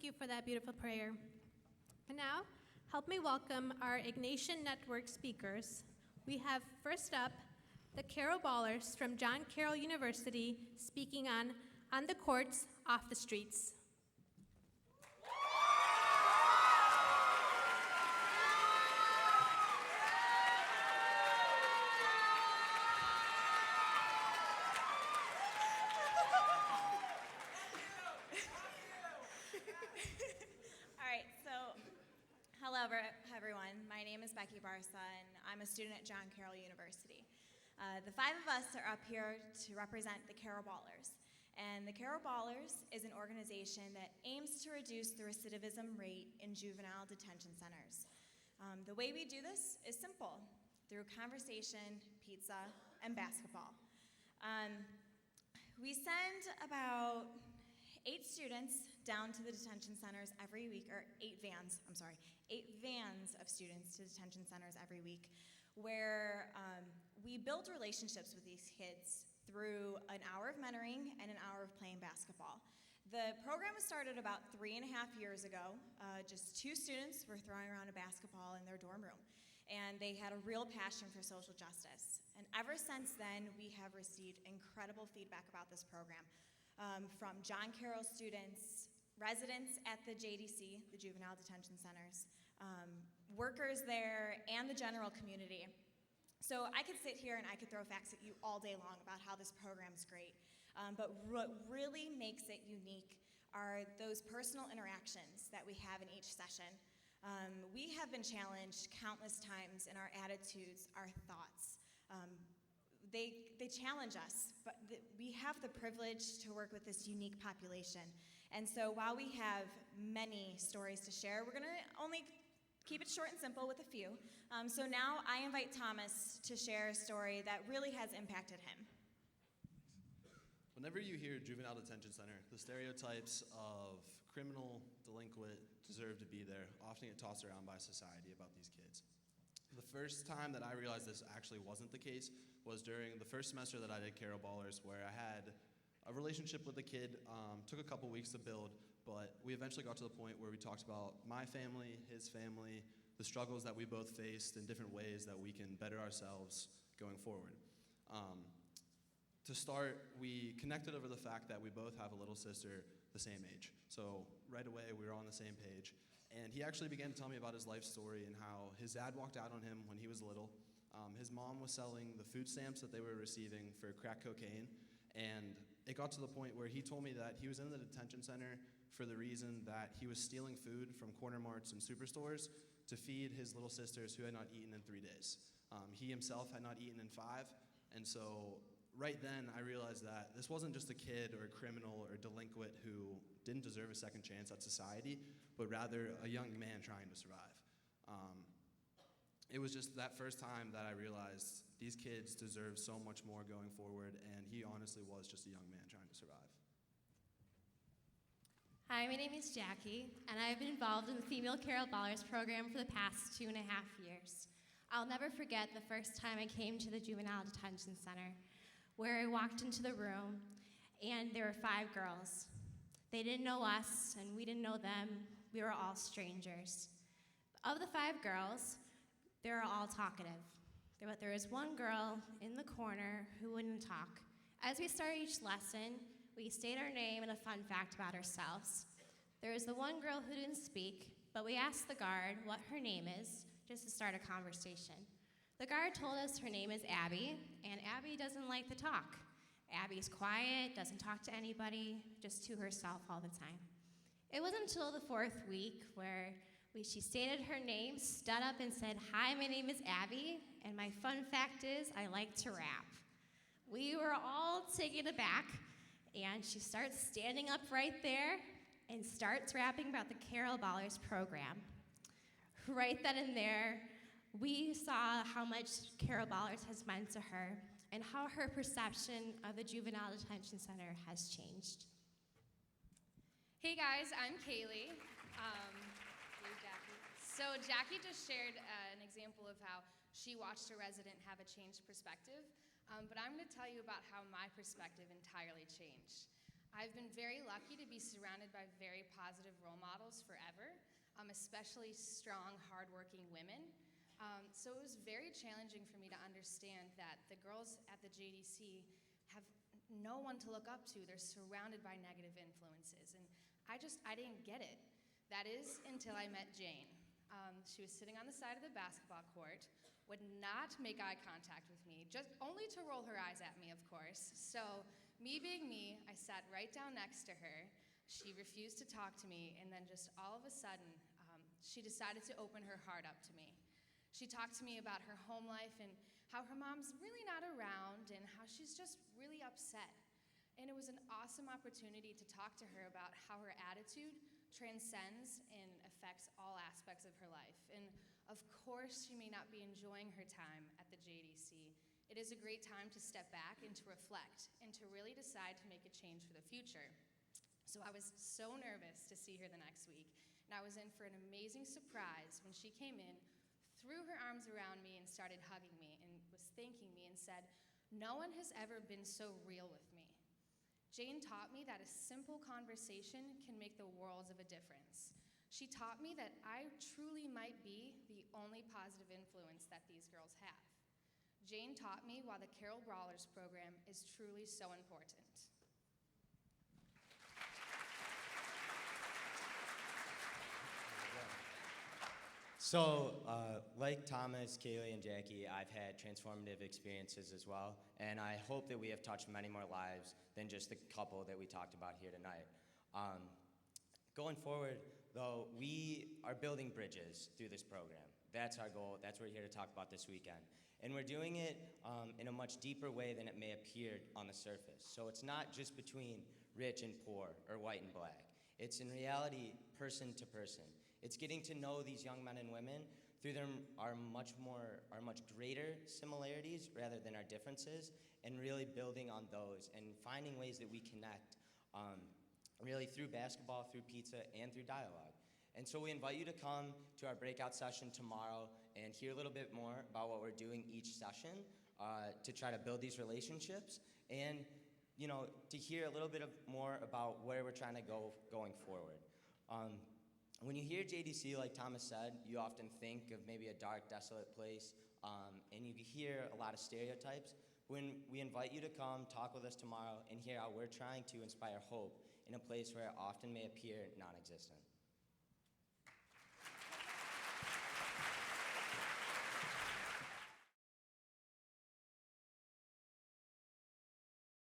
Thank you for that beautiful prayer. And now, help me welcome our Ignatian Network speakers. We have first up the Carroll Ballers from John Carroll University speaking on the courts, off the streets. Hello, everyone. My name is Becky Barsa, and I'm a student at John Carroll University. The five of us are up here to represent the Carroll Ballers. And the Carroll Ballers is an organization that aims to reduce the recidivism rate in juvenile detention centers. The way we do this is simple, through conversation, pizza, and basketball. We send about 8 students down to the detention centers every week, or 8 vans of students to detention centers every week, where we build relationships with these kids through an hour of mentoring and an hour of playing basketball. The program was started about 3.5 years ago. Just 2 students were throwing around a basketball in their dorm room, and they had a real passion for social justice. And ever since then, we have received incredible feedback about this program. From John Carroll students, residents at the JDC, the Juvenile Detention Centers, workers there, and the general community. So I could sit here and I could throw facts at you all day long about how this program's great. But what really makes it unique are those personal interactions that we have in each session. We have been challenged countless times in our attitudes, our thoughts. They challenge us, but we have the privilege to work with this unique population. And so while we have many stories to share, we're going to only keep it short and simple with a few. So now I invite Thomas to share a story that really has impacted him. Whenever you hear juvenile detention center, the stereotypes of criminal, delinquent, deserve to be there often get tossed around by society about these kids. The first time that I realized this actually wasn't the case was during the first semester that I did Carroll Ballers, where I had a relationship with a kid. Took a couple weeks to build, but we eventually got to the point where we talked about my family, his family, the struggles that we both faced in different ways that we can better ourselves going forward. To start, we connected over the fact that we both have a little sister the same age. So right away, we were on the same page. And he actually began to tell me about his life story and how his dad walked out on him when he was little. His mom was selling the food stamps that they were receiving for crack cocaine. And it got to the point where he told me that he was in the detention center for the reason that he was stealing food from corner marts and superstores to feed his little sisters who had not eaten in 3 days. He himself had not eaten in 5. And so right then, I realized that this wasn't just a kid or a criminal or delinquent who didn't deserve a second chance at society, but rather a young man trying to survive. It was just that first time that I realized these kids deserve so much more going forward, and he honestly was just a young man trying to survive. Hi, my name is Jackie, and I've been involved in the Female Carroll Ballers program for the past 2.5 years. I'll never forget the first time I came to the Juvenile Detention Center, where I walked into the room, and there were 5 girls. They didn't know us, and we didn't know them. We were all strangers. Of the 5 girls, they were all talkative. But there was one girl in the corner who wouldn't talk. As we started each lesson, we stated our name and a fun fact about ourselves. There was the one girl who didn't speak, but we asked the guard what her name is, just to start a conversation. The guard told us her name is Abby, and Abby doesn't like to talk. Abby's quiet, doesn't talk to anybody, just to herself all the time. It wasn't until the 4th week where she stated her name, stood up and said, "Hi, my name is Abby, and my fun fact is I like to rap." We were all taken aback, and she starts standing up right there and starts rapping about the Carroll Ballers program. Right then and there, we saw how much Carroll Ballers has meant to her and how her perception of the Juvenile Detention Center has changed. Hey guys, I'm Kaylee. So Jackie just shared an example of how she watched a resident have a changed perspective, but I'm going to tell you about how my perspective entirely changed. I've been very lucky to be surrounded by very positive role models forever, especially strong, hardworking women. So it was very challenging for me to understand that the girls at the JDC have no one to look up to. They're surrounded by negative influences, and I didn't get it. That is until I met Jane. She was sitting on the side of the basketball court, would not make eye contact with me, just only to roll her eyes at me, of course. So, me being me, I sat right down next to her. She refused to talk to me, and then just all of a sudden, she decided to open her heart up to me. She talked to me about her home life and how her mom's really not around and how she's just really upset. And it was an awesome opportunity to talk to her about how her attitude transcends and affects all aspects of her life. And of course, she may not be enjoying her time at the JDC. It is a great time to step back and to reflect and to really decide to make a change for the future. So I was so nervous to see her the next week, and I was in for an amazing surprise when she came in, threw her arms around me and started hugging me and was thanking me and said, "No one has ever been so real with me." Jane taught me that a simple conversation can make the worlds of a difference. She taught me that I truly might be the only positive influence that these girls have. Jane taught me why the Carroll Ballers program is truly so important. So, like Thomas, Kaylee, and Jackie, I've had transformative experiences as well, and I hope that we have touched many more lives than just the couple that we talked about here tonight. Going forward, though, we are building bridges through this program. That's our goal. That's what we're here to talk about this weekend. And we're doing it in a much deeper way than it may appear on the surface. So it's not just between rich and poor or white and black. It's in reality person to person. It's getting to know these young men and women through our much greater similarities rather than our differences, and really building on those and finding ways that we connect really through basketball, through pizza, and through dialogue. And so we invite you to come to our breakout session tomorrow and hear a little bit more about what we're doing each session to try to build these relationships, and to hear a little bit more about where we're trying to go going forward. When you hear JDC, like Thomas said, you often think of maybe a dark, desolate place, and you hear a lot of stereotypes. When we invite you to come talk with us tomorrow and hear how we're trying to inspire hope in a place where it often may appear non-existent.